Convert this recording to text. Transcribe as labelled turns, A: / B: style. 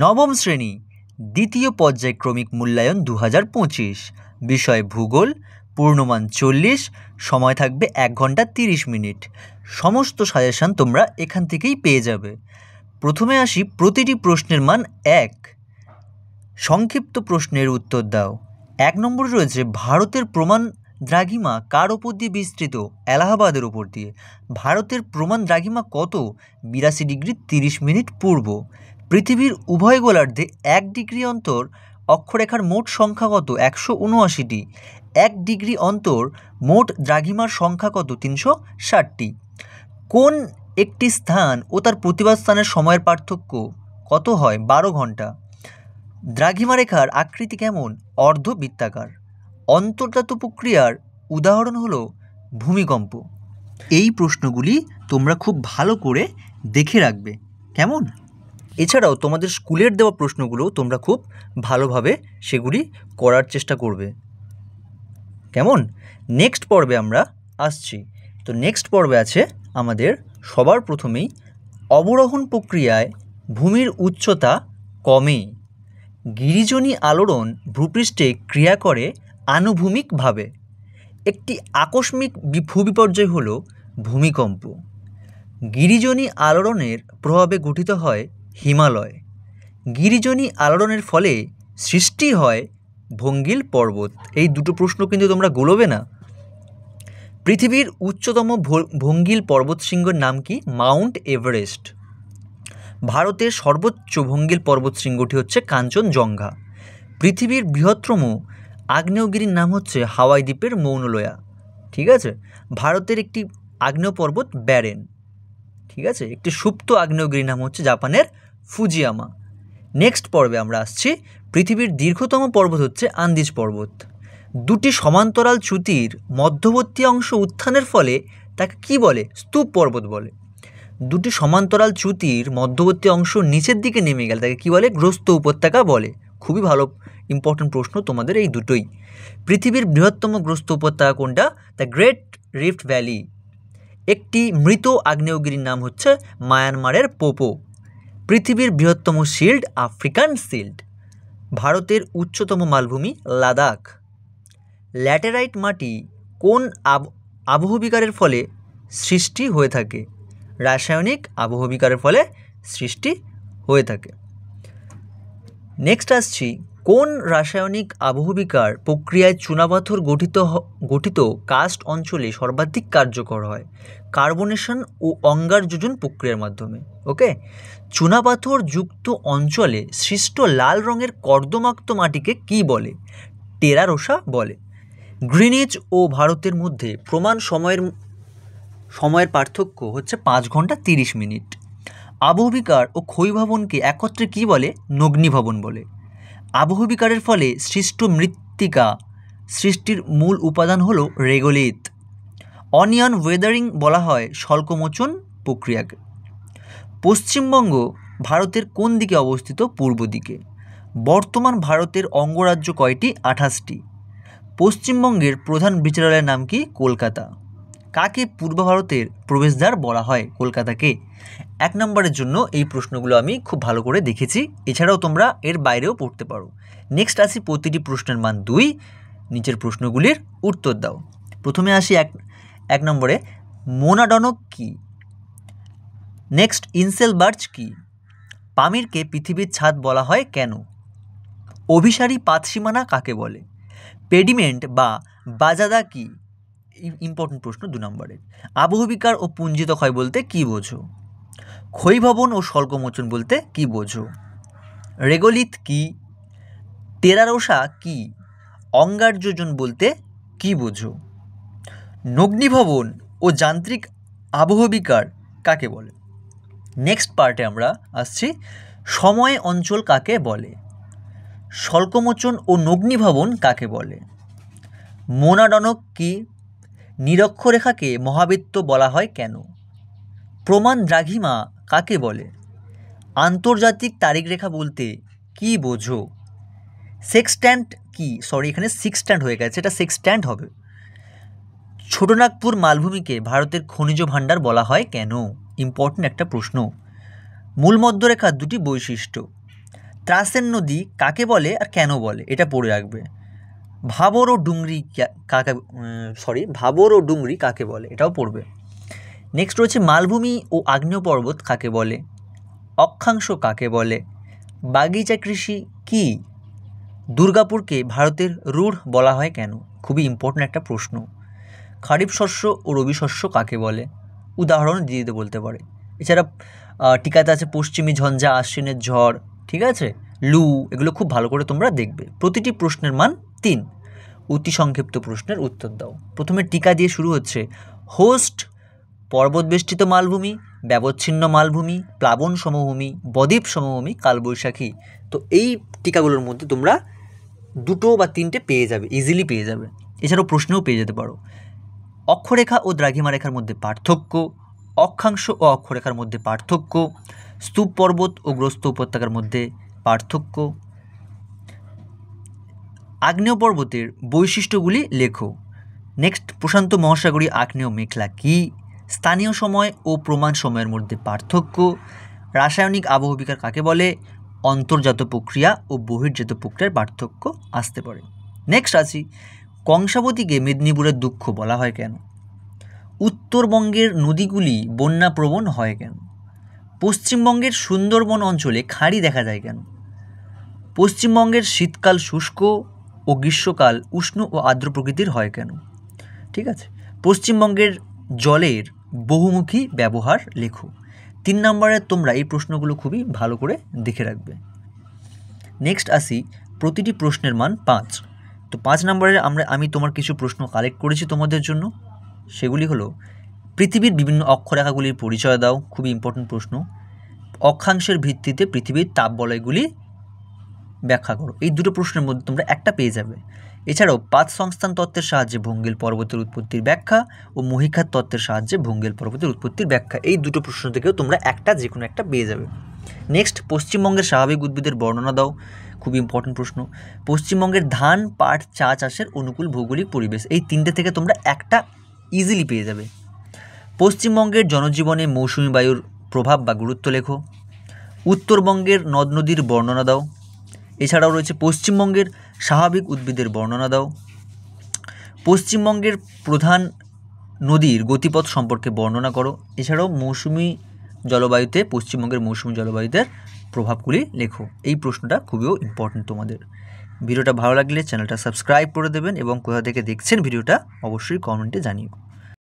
A: নবম শ্রেণী দ্বিতীয় পর্যায়ক্রমিক মূল্যায়ন 2025, বিষয় ভূগোল, পূর্ণমান 40, সময় থাকবে 1 ঘন্টা 30 মিনিট। সমস্ত সাজেশান তোমরা এখান থেকেই পেয়ে যাবে। প্রথমে আসি, প্রতিটি প্রশ্নের মান 1। সংক্ষিপ্ত প্রশ্নের উত্তর দাও। 1 নম্বরে রয়েছে ভারতের প্রমাণ দ্রাঘিমা কার ওপর দিয়ে বিস্তৃত? এলাহাবাদের ওপর দিয়ে। ভারতের প্রমাণ দ্রাঘিমা কত? 82 ডিগ্রি 30 মিনিট পূর্ব। পৃথিবীর উভয় গোলার্ধে 1 ডিগ্রি অন্তর অক্ষরেখার মোট সংখ্যা কত? 179টি। 1 ডিগ্রি অন্তর মোট দ্রাঘিমার সংখ্যা কত? 360টি। কোন একটি স্থান ও তার প্রতিবাদ স্থানের সময়ের পার্থক্য কত হয়? 12 ঘন্টা। দ্রাঘিমা রেখার আকৃতি কেমন? অর্ধবৃত্তাকার। অন্তর্জাত প্রক্রিয়ার উদাহরণ হলো ভূমিকম্প। এই প্রশ্নগুলি তোমরা খুব ভালো করে দেখে রাখবে, কেমন? এছাড়াও তোমাদের স্কুলের দেওয়া প্রশ্নগুলো তোমরা খুব ভালোভাবে সেগুলি করার চেষ্টা করবে, কেমন? নেক্সট পর্বে আমরা আসছি। তো নেক্সট পর্বে আছে আমাদের সবার প্রথমেই অবরোহণ প্রক্রিয়ায় ভূমির উচ্চতা কমে। গিরিজনী আলোড়ন ভূপৃষ্ঠে ক্রিয়া করে আনুভূমিকভাবে। একটি আকস্মিক ভূবিপর্যয় হল ভূমিকম্প। গিরিজনী আলোড়নের প্রভাবে গঠিত হয় হিমালয়। গিরিজনী আলোড়নের ফলে সৃষ্টি হয় ভঙ্গিল পর্বত। এই দুটো প্রশ্ন কিন্তু তোমরা গুলোবে না। পৃথিবীর উচ্চতম ভঙ্গিল পর্বতশৃঙ্গের নাম কি? Mount Everest. ভারতের সর্বোচ্চ ভঙ্গিল পর্বতশৃঙ্গটি হচ্ছে কাঞ্চনজঙ্ঘা। পৃথিবীর বৃহত্তম আগ্নেয়গিরির নাম হচ্ছে হাওয়াই দ্বীপের মৌনলোয়া। ঠিক আছে। ভারতের একটি আগ্নেয় পর্বত ব্যারেন। ঠিক আছে। একটি সুপ্ত আগ্নেয়গিরির নাম হচ্ছে জাপানের ফুজিয়ামা। নেক্সট পর্বে আমরা আসছি, পৃথিবীর দীর্ঘতম পর্বত হচ্ছে আন্দিজ পর্বত। দুটি সমান্তরাল চ্যুতির মধ্যবর্তী অংশ উত্থানের ফলে তাকে কি বলে? স্তূপ পর্বত বলে। দুটি সমান্তরাল চ্যুতির মধ্যবর্তী অংশ নিচের দিকে নেমে গেলে তাকে কি বলে? গ্রস্ত উপত্যকা বলে। খুবই ভালো ইম্পর্টেন্ট প্রশ্ন তোমাদের এই দুটোই। পৃথিবীর বৃহত্তম গ্রস্ত উপত্যকা কোনটা? The great rift valley. একটি মৃত আগ্নেয়গিরির নাম হচ্ছে মায়ানমারের পোপো। পৃথিবীর বৃহত্তম শিল্ড আফ্রিকান শিল্ড। ভারতের উচ্চতম মালভূমি লাদাখ। ল্যাটেরাইট মাটি কোন আবহবিকারের ফলে সৃষ্টি হয়ে থাকে? রাসায়নিক আবহবিকারের ফলে সৃষ্টি হয়ে থাকে। নেক্সট আসছি, কোন রাসায়নিক আবহবিকার প্রক্রিয়ায় চুনাপাথর গঠিত কাস্ট অঞ্চলে সর্বাধিক কার্যকর হয়? কার্বনেশন ও অঙ্গার যোজন প্রক্রিয়ার মাধ্যমে। ওকে। চুনাপাথর যুক্ত অঞ্চলে সৃষ্ট লাল রঙের কর্দমাক্ত মাটিকে কি বলে? টেরা রোসা বলে। গ্রিনিচ ও ভারতের মধ্যে প্রমাণ সময়ের পার্থক্য হচ্ছে 5 ঘন্টা 30 মিনিট। আবহবিকার ও ক্ষয়ভবনকে একত্রে কি বলে? নগ্নিভবন বলে। আবহবিকারের ফলে সৃষ্ট মৃত্তিকা সৃষ্টির মূল উপাদান হল রেগোলিথ। অনিয়ন ওয়েদারিং বলা হয় স্বল্পমোচন প্রক্রিয়াকে। পশ্চিমবঙ্গ ভারতের কোন দিকে অবস্থিত? পূর্ব দিকে। বর্তমান ভারতের অঙ্গরাজ্য কয়টি? 28টি। পশ্চিমবঙ্গের প্রধান বিচারালয়ের নাম কি? কলকাতা। কাকে পূর্ব ভারতের প্রবেশদ্বার বলা হয়? কলকাতাকে। 1 নম্বরের জন্য এই প্রশ্নগুলো আমি খুব ভালো করে দেখেছি। এছাড়াও তোমরা এর বাইরেও পড়তে পারো। নেক্সট আসি, প্রতিটি প্রশ্নের মান 2। নিচের প্রশ্নগুলির উত্তর দাও। প্রথমে আসি 1 নম্বরে, মোনাডনক কি? নেক্সট, ইনসেলবার্চ কি? পামিরকে পৃথিবীর ছাদ বলা হয় কেন? অভিসারী পাতসীমানা কাকে বলে? পেডিমেন্ট বা বাজাদা কি? ইম্পর্টেন্ট প্রশ্ন 2 নম্বরের। আবহবিকার ও পুঞ্জিত ক্ষয় বলতে কি বোঝো? ক্ষয়ভবন ও স্বল্পমোচন বলতে কি বোঝো? রেগোলিথ কি? টেরারোসা কি? অঙ্গার যোজন বলতে কি বোঝো? নগ্নিভবন ও যান্ত্রিক আবহবিকার কাকে বলে? নেক্সট পার্টে আমরা আসছি, সময় অঞ্চল কাকে বলে? স্বল্পমোচন ও নগ্নিভবন কাকে বলে? মোনাডনক কি? নিরক্ষরেখাকে মহাবৃত্ত বলা হয় কেন? প্রমাণ দ্রাঘিমা কাকে বলে? আন্তর্জাতিক তারিখরেখা বলতে কি বোঝো? সেক্সট্যান্ট কি? এখানে সিক্সট্যান্ট হয়ে গেছে, এটা সেক্সট্যান্ট হবে। ছোটনাগপুর মালভূমিকে ভারতের খনিজ ভাণ্ডার বলা হয় কেন? ইম্পর্টেন্ট একটা প্রশ্ন। মূল মধ্যরেখার 2টি বৈশিষ্ট্য। ত্রাসের নদী কাকে বলে আর কেন বলে এটা পড়ে রাখবে। ভাবর ও ডুংরি ভাবর ও ডুংরি কাকে বলে এটাও পড়বে। নেক্সট রয়েছে মালভূমি ও আগ্নেয় পর্বত কাকে বলে, অক্ষাংশ কাকে বলে, বাগিচা কৃষি কি, দুর্গাপুরকে ভারতের রুড় বলা হয় কেন, খুবই ইম্পর্ট্যান্ট একটা প্রশ্ন। খারিফ শস্য ও রবি শস্য কাকে বলে, উদাহরণ দিয়ে দিতে বলতে পারে। এছাড়া টিকাতে আছে পশ্চিমী ঝঞ্ঝা, আশ্বিনের ঝড়, ঠিক আছে, লু, এগুলো খুব ভালো করে তোমরা দেখবে। প্রতিটি প্রশ্নের মান 3। অতি সংক্ষিপ্ত প্রশ্নের উত্তর দাও। প্রথমে টিকা দিয়ে শুরু হচ্ছে, হোস্ট পর্বতবেষ্টিত মালভূমি, ব্যবচ্ছিন্ন মালভূমি, প্লাবন সমভূমি, বদ্বীপ সমভূমি, কালবৈশাখী। তো এই টিকাগুলোর মধ্যে তোমরা 2 বা 3টে পেয়ে যাবে, ইজিলি পেয়ে যাবে। এছাড়াও প্রশ্নেও পেয়ে যেতে পারো। অক্ষরেখা ও দ্রাঘিমা রেখার মধ্যে পার্থক্য, অক্ষাংশ ও অক্ষরেখার মধ্যে পার্থক্য, স্তূপ পর্বত ও গ্রস্ত উপত্যকার মধ্যে পার্থক্য, আগ্নেয় পর্বতের বৈশিষ্ট্যগুলি লেখো। নেক্সট, প্রশান্ত মহাসাগরীয় আগ্নেয় মেঘলা কী, স্থানীয় সময় ও প্রমাণ সময়ের মধ্যে পার্থক্য, রাসায়নিক আবহবিকার কাকে বলে, অন্তর্জাত প্রক্রিয়া ও বহির্জাত প্রক্রিয়ার পার্থক্য আসতে পারে। নেক্সট আছি, কংসাবতীকে মেদিনীপুরের দুঃখ বলা হয় কেন, উত্তরবঙ্গের নদীগুলি বন্যাপ্রবণ হয় কেন, পশ্চিমবঙ্গের সুন্দরবন অঞ্চলে খাঁড়ি দেখা যায় কেন, পশ্চিমবঙ্গের শীতকাল শুষ্ক ও গ্রীষ্মকাল উষ্ণ ও আর্দ্র প্রকৃতির হয় কেন, ঠিক আছে, পশ্চিমবঙ্গের জলের বহুমুখী ব্যবহার লেখো। 3 নম্বরে তোমরা এই প্রশ্নগুলো খুবই ভালো করে দেখে রাখবে। নেক্সট আসি, প্রতিটি প্রশ্নের মান 5। তো 5 নম্বরে আমি তোমার কিছু প্রশ্ন কালেক্ট করেছি তোমাদের জন্য। সেগুলি হলো, পৃথিবীর বিভিন্ন অক্ষরেখাগুলির পরিচয় দাও, খুবই ইম্পর্টেন্ট প্রশ্ন। অক্ষাংশের ভিত্তিতে পৃথিবীর তাপবলয়গুলি ব্যাখ্যা করো। এই 2টো প্রশ্নের মধ্যে তোমরা একটা পেয়ে যাবে। এছাড়াও পাত সংস্থান তত্ত্বের সাহায্যে ভঙ্গেল পর্বতের উৎপত্তির ব্যাখ্যা ও মহীখাত তত্ত্বের সাহায্যে ভঙ্গেল পর্বতের উৎপত্তির ব্যাখ্যা, এই 2টো প্রশ্ন থেকেও তোমরা যে কোনো একটা পেয়ে যাবে। নেক্সট, পশ্চিমবঙ্গের স্বাভাবিক উদ্ভিদের বর্ণনা দাও, খুবই ইম্পর্টেন্ট প্রশ্ন। পশ্চিমবঙ্গের ধান, পাট, চা চাষের অনুকূল ভৌগোলিক পরিবেশ, এই 3টে থেকে তোমরা একটা ইজিলি পেয়ে যাবে। পশ্চিমবঙ্গের জনজীবনে মৌসুমী বায়ুর প্রভাব বা গুরুত্ব লেখো। উত্তরবঙ্গের নদ নদীর বর্ণনা দাও। এছাড়াও রয়েছে পশ্চিমবঙ্গের স্বাভাবিক উদ্ভিদের বর্ণনা দাও। পশ্চিমবঙ্গের প্রধান নদীর গতিপথ সম্পর্কে বর্ণনা করো। এছাড়াও পশ্চিমবঙ্গের মৌসুমী জলবায়ুতে প্রভাবগুলি লেখো। এই প্রশ্নটা খুবই ইম্পর্টেন্ট তোমাদের। ভিডিওটা ভালো লাগলে চ্যানেলটা সাবস্ক্রাইব করে দেবেন এবং কোথা থেকে দেখছেন ভিডিওটা অবশ্যই কমেন্টে জানিও।